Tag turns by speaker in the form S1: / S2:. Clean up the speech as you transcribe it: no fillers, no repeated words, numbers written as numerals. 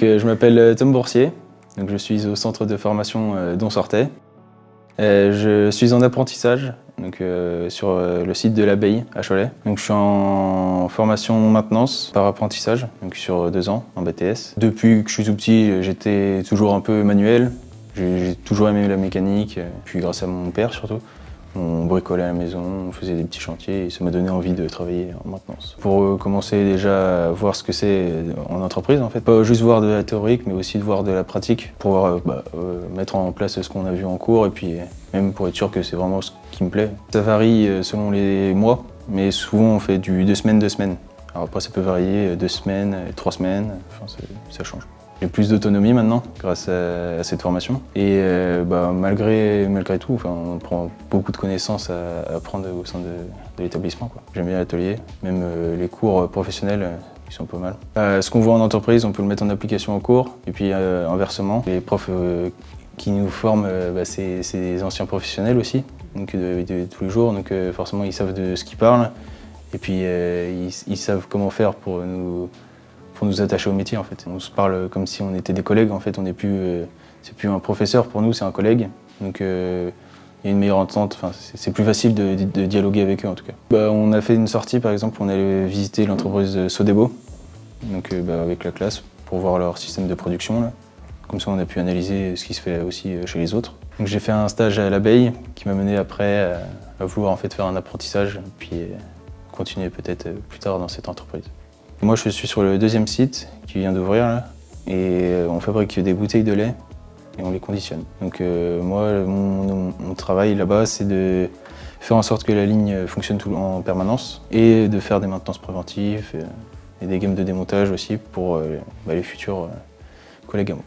S1: Je m'appelle Tom Boursier, donc je suis au centre de formation d'Onsortais. Je suis en apprentissage donc, sur le site de l'Abbaye à Cholet. Donc, je suis en formation maintenance par apprentissage, donc sur 2 ans en BTS. Depuis que je suis tout petit, j'étais toujours un peu manuel. J'ai toujours aimé la mécanique, puis grâce à mon père surtout. On bricolait à la maison, on faisait des petits chantiers et ça m'a donné envie de travailler en maintenance. Pour commencer déjà à voir ce que c'est en entreprise en fait, pas juste voir de la théorique mais aussi de voir de la pratique pour mettre en place ce qu'on a vu en cours et puis même pour être sûr que c'est vraiment ce qui me plaît. Ça varie selon les mois mais souvent on fait du 2 semaines, 2 semaines. Alors après ça peut varier 2 semaines, 3 semaines, enfin, ça change. J'ai plus d'autonomie maintenant grâce à cette formation et malgré tout, enfin, on prend beaucoup de connaissances à apprendre au sein de l'établissement. J'aime bien l'atelier, même les cours professionnels ils sont pas mal. Ce qu'on voit en entreprise, on peut le mettre en application en cours et puis inversement. Les profs qui nous forment, c'est des anciens professionnels aussi, donc de tous les jours, donc forcément ils savent de ce qu'ils parlent et puis ils savent comment faire pour nous attacher au métier en fait. On se parle comme si on était des collègues en fait, on n'est plus, c'est plus un professeur pour nous, c'est un collègue. Donc il y a une meilleure entente, enfin, c'est plus facile de dialoguer avec eux en tout cas. On a fait une sortie par exemple, on allait visiter l'entreprise Sodebo, donc avec la classe, pour voir leur système de production. Là. Comme ça on a pu analyser ce qui se fait aussi chez les autres. Donc j'ai fait un stage à l'Abbaye qui m'a mené après à vouloir en fait faire un apprentissage, puis continuer peut-être plus tard dans cette entreprise. Moi je suis sur le 2e site qui vient d'ouvrir là, et on fabrique des bouteilles de lait et on les conditionne. Donc moi mon travail là-bas c'est de faire en sorte que la ligne fonctionne en permanence et de faire des maintenances préventives et des gammes de démontage aussi pour les futurs collègues à moi.